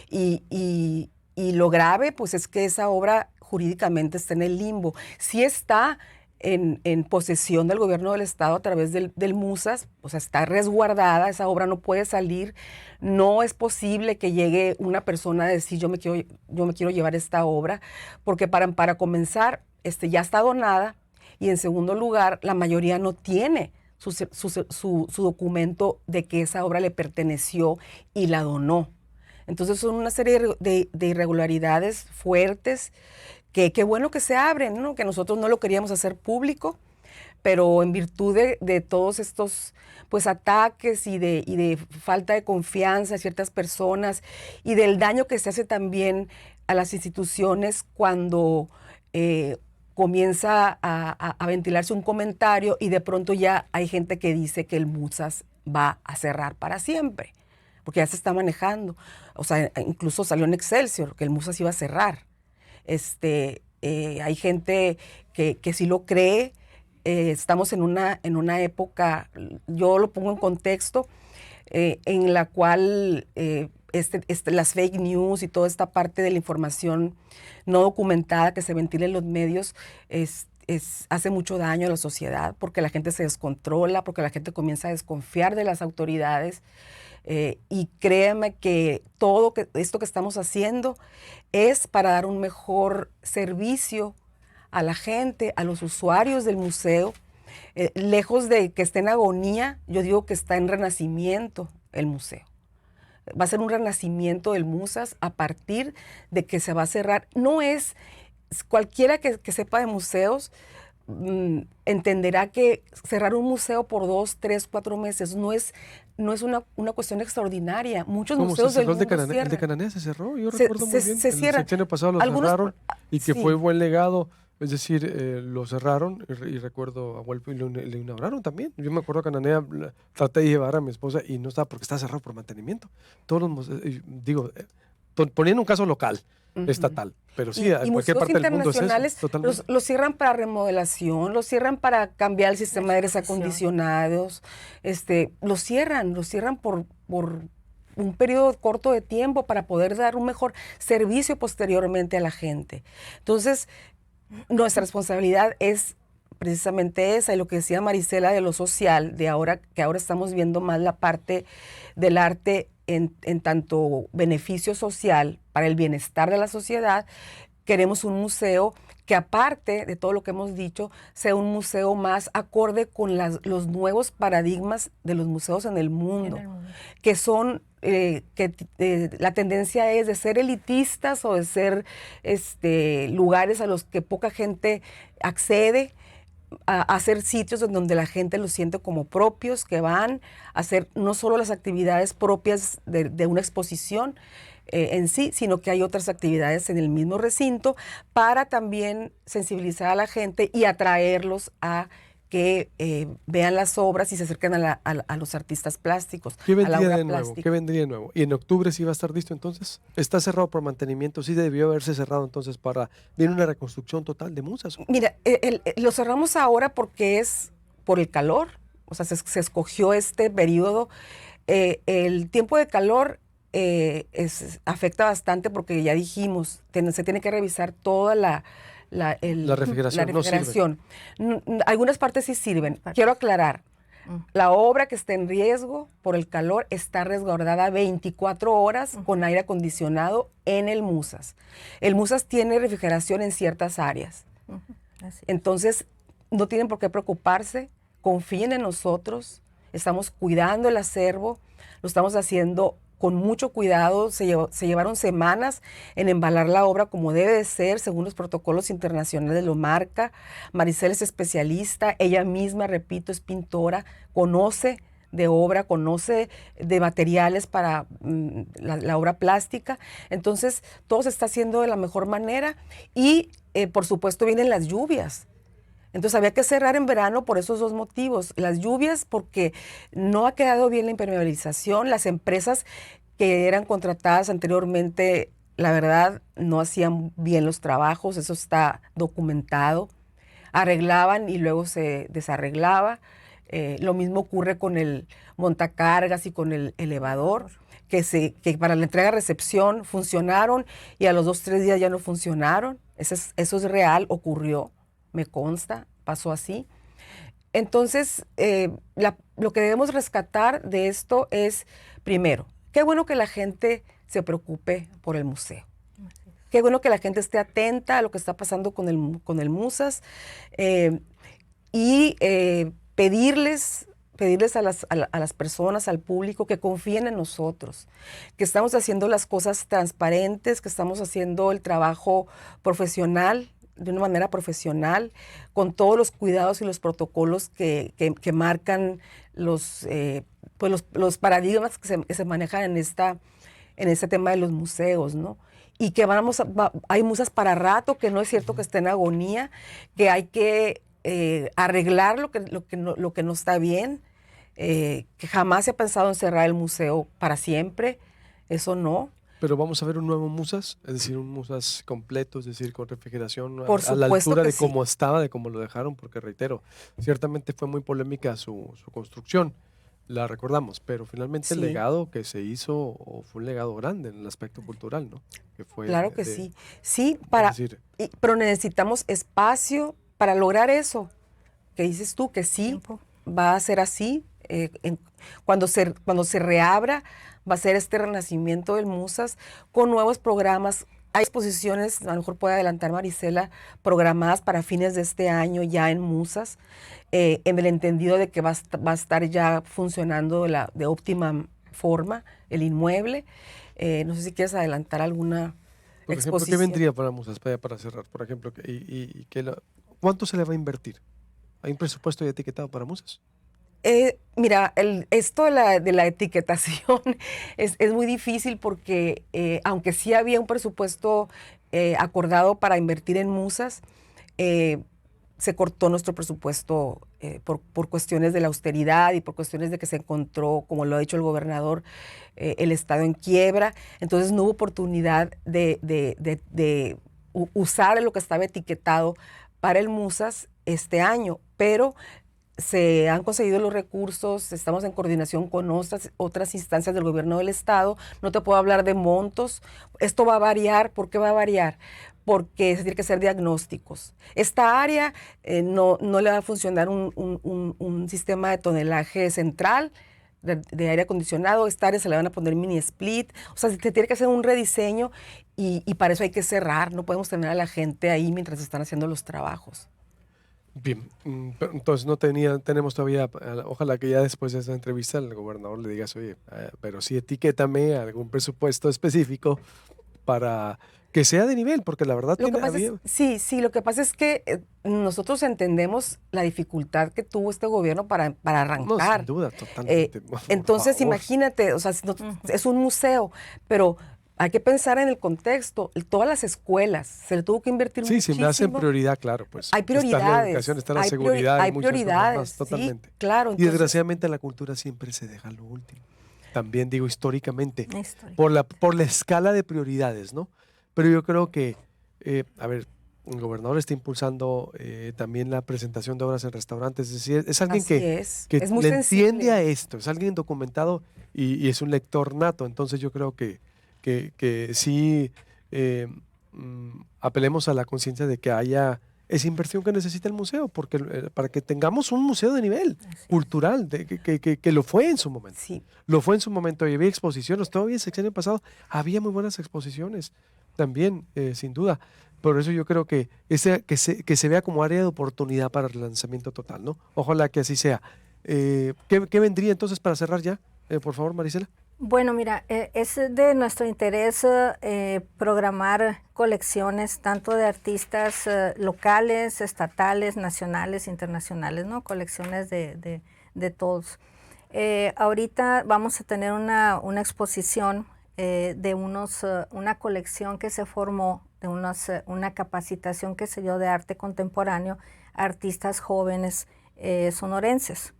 [SPEAKER 3] Y lo grave, pues, es que esa obra jurídicamente está en el limbo. Sí está en posesión del gobierno del estado a través del MUSAS, o sea, está resguardada, esa obra no puede salir. No es posible que llegue una persona a decir yo me quiero llevar esta obra, porque para comenzar, ya está donada. Y en segundo lugar, la mayoría no tiene su documento de que esa obra le perteneció y la donó. Entonces son una serie de irregularidades fuertes que qué bueno que se abren, ¿no? Que nosotros no lo queríamos hacer público, pero en virtud de todos estos, pues, ataques y de falta de confianza a ciertas personas y del daño que se hace también a las instituciones cuando comienza a ventilarse un comentario y de pronto ya hay gente que dice que el MUSAS va a cerrar para siempre, porque ya se está manejando. O sea, incluso salió en Excelsior que el MUSAS iba a cerrar. Hay gente que sí lo cree. Estamos en una época, yo lo pongo en contexto, en la cual las fake news y toda esta parte de la información no documentada que se ventila en los medios hace mucho daño a la sociedad, porque la gente se descontrola, porque la gente comienza a desconfiar de las autoridades. Y créeme que todo esto que estamos haciendo es para dar un mejor servicio a la gente, a los usuarios del museo. Lejos de que esté en agonía, yo digo que está en renacimiento el museo. Va a ser un renacimiento del MUSAS a partir de que se va a cerrar. No es, cualquiera que sepa de museos entenderá que cerrar un museo por 2, 3, 4 meses no es una cuestión extraordinaria. Muchos museos del mundo cierran.
[SPEAKER 1] El de Cananea se cerró, yo recuerdo muy bien.
[SPEAKER 3] Se cierran.
[SPEAKER 1] El sexenio pasado lo cerraron y que fue buen legado. Es decir, lo cerraron y recuerdo a Huelpa y le inauguraron también. Yo me acuerdo que Cananea traté de llevar a mi esposa y no estaba porque estaba cerrado por mantenimiento. Todos los museos, poniendo un caso local, estatal, pero sí,
[SPEAKER 3] y
[SPEAKER 1] cualquier parte del mundo es eso, totalmente.
[SPEAKER 3] Los cierran para remodelación, los cierran para cambiar el sistema de aires acondicionados, los cierran por un periodo corto de tiempo para poder dar un mejor servicio posteriormente a la gente. Entonces, nuestra responsabilidad es precisamente esa, y lo que decía Marisela de lo social, de ahora que ahora estamos viendo más la parte del arte en tanto beneficio social para el bienestar de la sociedad. Queremos un museo que, aparte de todo lo que hemos dicho, sea un museo más acorde con los nuevos paradigmas de los museos en el mundo, que son, la tendencia es de ser elitistas o de ser lugares a los que poca gente accede, a hacer sitios en donde la gente los siente como propios, que van a hacer no solo las actividades propias de una exposición en sí, sino que hay otras actividades en el mismo recinto para también sensibilizar a la gente y atraerlos a que vean las obras y se acerquen a los artistas plásticos.
[SPEAKER 1] ¿Qué vendría de nuevo? ¿Qué vendría de nuevo? ¿Y en octubre sí va a estar listo entonces? ¿Está cerrado por mantenimiento? ¿Sí debió haberse cerrado entonces para viene una reconstrucción total de Musas?
[SPEAKER 3] Mira, lo cerramos ahora porque es por el calor, o sea, se escogió este periodo. El tiempo de calor afecta bastante porque ya dijimos, se tiene que revisar toda la refrigeración. Algunas partes sí sirven. Quiero aclarar, la obra que está en riesgo por el calor está resguardada 24 horas con aire acondicionado en el Musas. El Musas tiene refrigeración en ciertas áreas. Entonces, no tienen por qué preocuparse, confíen en nosotros, estamos cuidando el acervo, lo estamos haciendo con mucho cuidado. Se llevaron semanas en embalar la obra como debe de ser, según los protocolos internacionales lo marca. Marisela es especialista, ella misma, repito, es pintora, conoce de obra, conoce de materiales para la obra plástica. Entonces, todo se está haciendo de la mejor manera y, por supuesto, vienen las lluvias. Entonces había que cerrar en verano por esos dos motivos. Las lluvias, porque no ha quedado bien la impermeabilización. Las empresas que eran contratadas anteriormente, la verdad, no hacían bien los trabajos. Eso está documentado. Arreglaban y luego se desarreglaba. Lo mismo ocurre con el montacargas y con el elevador, que para la entrega-recepción funcionaron y a los 2-3 días ya no funcionaron. Eso es real, ocurrió. Me consta, pasó así. Entonces, lo que debemos rescatar de esto es, primero, qué bueno que la gente se preocupe por el museo. Qué bueno que la gente esté atenta a lo que está pasando con el Musas y pedirles a las personas, al público, que confíen en nosotros, que estamos haciendo las cosas transparentes, que estamos haciendo el trabajo profesional, de una manera profesional, con todos los cuidados y los protocolos que marcan los paradigmas que se manejan en este tema de los museos, ¿no? Y que hay musas para rato, que no es cierto que esté en agonía, que hay que arreglar lo que no está bien, que jamás se ha pensado en cerrar el museo para siempre, eso no.
[SPEAKER 1] Pero vamos a ver un nuevo Musas, es decir, un Musas completo, es decir, con refrigeración
[SPEAKER 3] a
[SPEAKER 1] la altura de cómo
[SPEAKER 3] sí.
[SPEAKER 1] estaba, de cómo lo dejaron, porque reitero, ciertamente fue muy polémica su construcción, la recordamos, pero finalmente
[SPEAKER 3] Sí.
[SPEAKER 1] el legado que se hizo fue un legado grande en el aspecto cultural, ¿no? Que fue
[SPEAKER 3] Claro que sí. Sí, pero necesitamos espacio para lograr eso, que dices tú, que sí, va a ser así. Cuando se reabra, va a ser este renacimiento del Musas con nuevos programas. Hay exposiciones, a lo mejor puede adelantar Marisela, programadas para fines de este año ya en Musas, en el entendido de que va a estar ya funcionando de óptima forma el inmueble. No sé si quieres adelantar alguna
[SPEAKER 1] por ejemplo,
[SPEAKER 3] exposición.
[SPEAKER 1] ¿qué vendría para Musas, para cerrar? Por ejemplo, ¿cuánto se le va a invertir? ¿Hay un presupuesto ya etiquetado para Musas?
[SPEAKER 3] Mira, esto de la etiquetación es muy difícil porque aunque sí había un presupuesto acordado para invertir en Musas, se cortó nuestro presupuesto por cuestiones de la austeridad y por cuestiones de que se encontró, como lo ha dicho el gobernador, el Estado en quiebra. Entonces no hubo oportunidad de usar lo que estaba etiquetado para el Musas este año, pero se han conseguido los recursos, estamos en coordinación con otras instancias del gobierno del Estado. No te puedo hablar de montos. Esto va a variar. ¿Por qué va a variar? porque se tiene que hacer diagnósticos. Esta área no le va a funcionar un sistema de tonelaje central de aire acondicionado. Esta área se le van a poner mini split. O sea, se tiene que hacer un rediseño y para eso hay que cerrar. No podemos tener a la gente ahí mientras están haciendo los trabajos.
[SPEAKER 1] Bien, pero entonces tenemos todavía, ojalá que ya después de esa entrevista el gobernador le digas, oye, pero sí etiquétame algún presupuesto específico para que sea de nivel, porque la verdad
[SPEAKER 3] sí, lo que pasa es que nosotros entendemos la dificultad que tuvo este gobierno para arrancar.
[SPEAKER 1] No, sin duda, totalmente.
[SPEAKER 3] Entonces, imagínate, o sea, es un museo, pero hay que pensar en el contexto. Todas las escuelas, se le tuvo que invertir muchísimo.
[SPEAKER 1] Sí, se me hacen prioridad, claro. Pues,
[SPEAKER 3] hay prioridades.
[SPEAKER 1] Está la educación, está la seguridad.
[SPEAKER 3] Hay prioridades,
[SPEAKER 1] más, totalmente.
[SPEAKER 3] Sí, claro.
[SPEAKER 1] Entonces, y desgraciadamente la cultura siempre se deja lo último. También digo históricamente, por la escala de prioridades, ¿no? Pero yo creo que, a ver, el gobernador está impulsando también la presentación de obras en restaurantes. Es decir, es alguien que
[SPEAKER 3] es
[SPEAKER 1] le entiende a esto, es alguien documentado y es un lector nato. Entonces yo creo que sí apelemos a la conciencia de que haya esa inversión que necesita el museo, porque para que tengamos un museo de nivel cultural, que lo fue en su momento.
[SPEAKER 3] Sí.
[SPEAKER 1] Lo fue en su momento y había exposiciones, todavía el sexenio pasado había muy buenas exposiciones también, sin duda. Por eso yo creo que se vea como área de oportunidad para el lanzamiento total, ¿no? Ojalá que así sea. ¿Qué vendría entonces para cerrar ya? Por favor, Marisela.
[SPEAKER 4] Bueno, mira, es de nuestro interés programar colecciones tanto de artistas locales, estatales, nacionales, internacionales, ¿no? Colecciones de todos. Ahorita vamos a tener una exposición de una colección que se formó, de una capacitación que se dio de arte contemporáneo a artistas jóvenes sonorenses.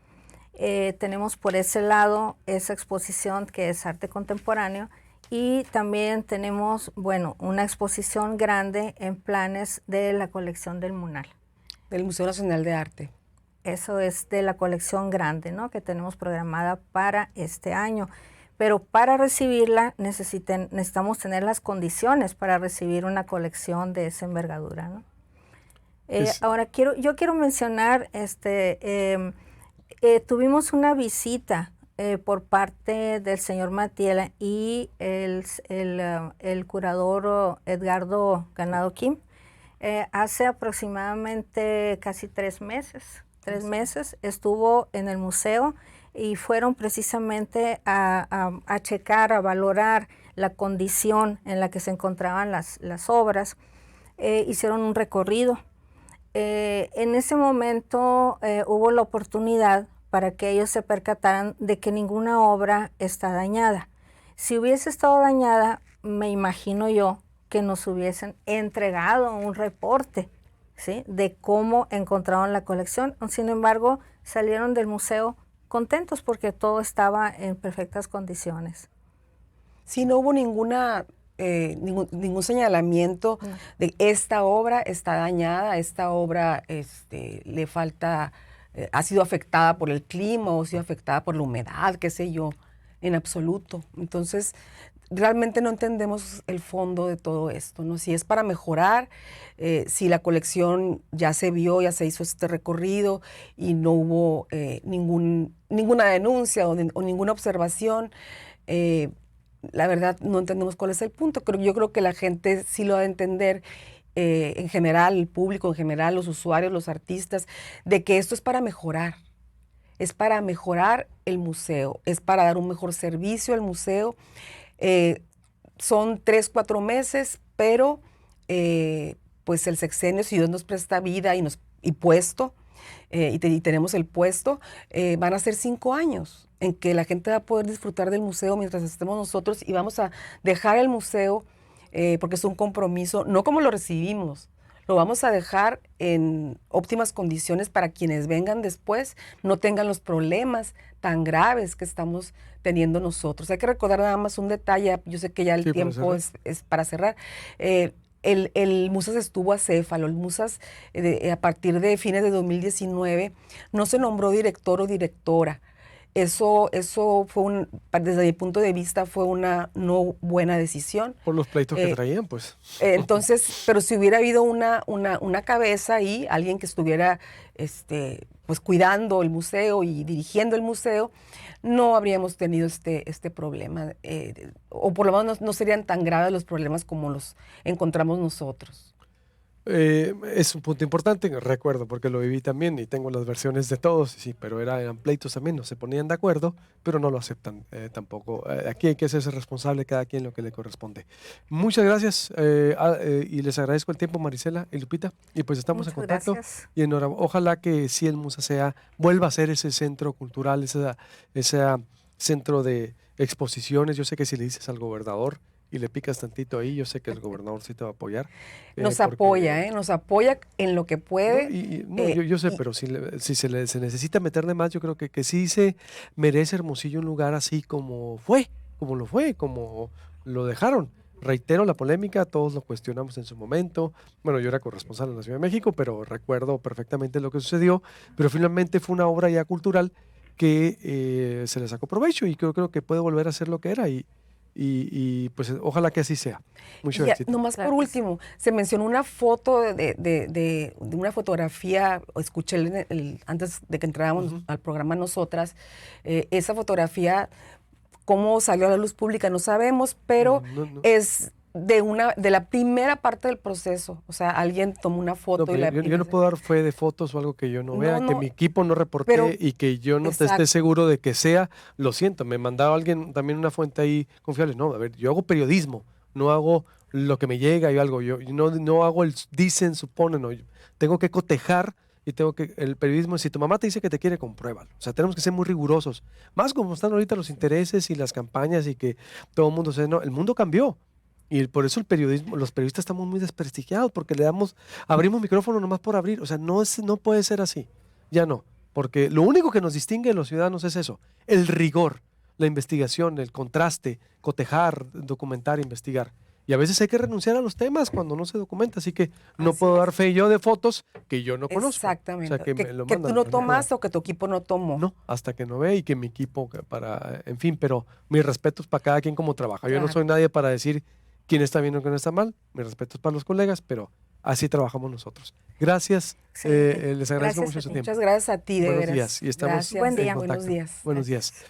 [SPEAKER 4] Tenemos por ese lado esa exposición que es arte contemporáneo y también tenemos, bueno, una exposición grande en planes de la colección del MUNAL.
[SPEAKER 3] Del Museo Nacional de Arte.
[SPEAKER 4] Eso es de la colección grande, ¿no? Que tenemos programada para este año. Pero para recibirla necesitamos tener las condiciones para recibir una colección de esa envergadura, ¿no? Ahora yo quiero mencionar tuvimos una visita por parte del señor Matiela y el curador Edgardo Ganado Kim hace aproximadamente casi 3 meses. 3 meses estuvo en el museo y fueron precisamente a checar, a valorar la condición en la que se encontraban las obras. Hicieron un recorrido. En ese momento hubo la oportunidad para que ellos se percataran de que ninguna obra está dañada. Si hubiese estado dañada, me imagino yo que nos hubiesen entregado un reporte, ¿sí?, de cómo encontraron la colección. Sin embargo, salieron del museo contentos porque todo estaba en perfectas condiciones.
[SPEAKER 3] Sí, no hubo ningún señalamiento de esta obra está dañada, esta obra le falta, ha sido afectada por el clima o ha sido afectada por la humedad, qué sé yo, en absoluto. Entonces, realmente no entendemos el fondo de todo esto, ¿no? Si es para mejorar, si la colección ya se vio, ya se hizo este recorrido y no hubo ninguna denuncia o ninguna observación, la verdad no entendemos cuál es el punto. Yo creo que la gente sí lo ha de entender, en general, el público en general, los usuarios, los artistas, de que esto es para mejorar. Es para mejorar el museo, es para dar un mejor servicio al museo. Son 3-4 meses, pero pues el sexenio, si Dios nos presta vida y puesto, y tenemos el puesto, van a ser 5 años en que la gente va a poder disfrutar del museo mientras estemos nosotros y vamos a dejar el museo, porque es un compromiso, no como lo recibimos, lo vamos a dejar en óptimas condiciones para quienes vengan después no tengan los problemas tan graves que estamos teniendo nosotros. Hay que recordar nada más un detalle, yo sé que ya el tiempo es para cerrar. El Musas estuvo acéfalo. El Musas, a partir de fines de 2019, no se nombró director o directora. Eso fue desde mi punto de vista, fue una no buena decisión.
[SPEAKER 1] Por los pleitos que traían, pues.
[SPEAKER 3] Entonces, pero si hubiera habido una cabeza ahí, alguien que estuviera pues cuidando el museo y dirigiendo el museo, no habríamos tenido este problema. O por lo menos no serían tan graves los problemas como los encontramos nosotros.
[SPEAKER 1] Es un punto importante, recuerdo, porque lo viví también y tengo las versiones de todos, sí, pero eran pleitos también, no se ponían de acuerdo, pero no lo aceptan tampoco. Aquí hay que hacerse responsable cada quien lo que le corresponde. Muchas gracias y les agradezco el tiempo, Marisela y Lupita, y pues estamos en contacto.
[SPEAKER 4] Gracias.
[SPEAKER 1] Y enhorabuena, ojalá que sí el Musa vuelva a ser ese centro cultural, ese centro de exposiciones. Yo sé que si le dices al gobernador y le picas tantito ahí, yo sé que el gobernador sí te va a apoyar.
[SPEAKER 3] Nos apoya, nos apoya en lo que puede.
[SPEAKER 1] Yo sé, pero si se necesita meterle más, yo creo que sí se merece Hermosillo un lugar así como lo dejaron. Reitero la polémica, todos lo cuestionamos en su momento. Bueno, yo era corresponsal en la Ciudad de México, pero recuerdo perfectamente lo que sucedió. Pero finalmente fue una obra ya cultural que se le sacó provecho y creo que puede volver a ser lo que era y pues ojalá que así sea. Mucho éxito.
[SPEAKER 3] Nomás por último, se mencionó una foto de una fotografía, escuché antes de que entráramos al programa nosotras, esa fotografía, cómo salió a la luz pública no sabemos, pero es de la primera parte del proceso. O sea, alguien tomó una foto
[SPEAKER 1] yo no puedo dar fe de fotos o algo que yo no vea, que mi equipo no reporte y que yo no te esté seguro de que sea. Lo siento, me mandaba alguien también una fuente ahí confiable. No, a ver, yo hago periodismo, no hago lo que me llega y algo. Yo no hago el dicen, suponen, no. Yo tengo que cotejar y el periodismo, si tu mamá te dice que te quiere, compruébalo. O sea, tenemos que ser muy rigurosos. Más como están ahorita los intereses y las campañas y que todo el mundo no, el mundo cambió. Y por eso los periodistas estamos muy desprestigiados, porque abrimos micrófono nomás por abrir. O sea, no puede ser así. Ya no. Porque lo único que nos distingue de los ciudadanos es eso, el rigor, la investigación, el contraste, cotejar, documentar, investigar. Y a veces hay que renunciar a los temas cuando no se documenta, así que no puedo dar fe yo de fotos que yo no conozco.
[SPEAKER 3] Exactamente.
[SPEAKER 1] O sea, que
[SPEAKER 3] tú no tomaste o que tu equipo no tomó.
[SPEAKER 1] No, hasta que no ve y que mi equipo en fin, pero mis respetos para cada quien como trabaja. Yo no soy nadie para decir quién está bien o quién está mal. Mis respetos para los colegas, pero así trabajamos nosotros. Gracias. Les agradezco mucho su tiempo.
[SPEAKER 3] Muchas gracias a ti, de veras.
[SPEAKER 1] Buenos días. Y estamos
[SPEAKER 3] Buen día.
[SPEAKER 1] en contacto.
[SPEAKER 3] Buenos días.
[SPEAKER 1] Buenos días.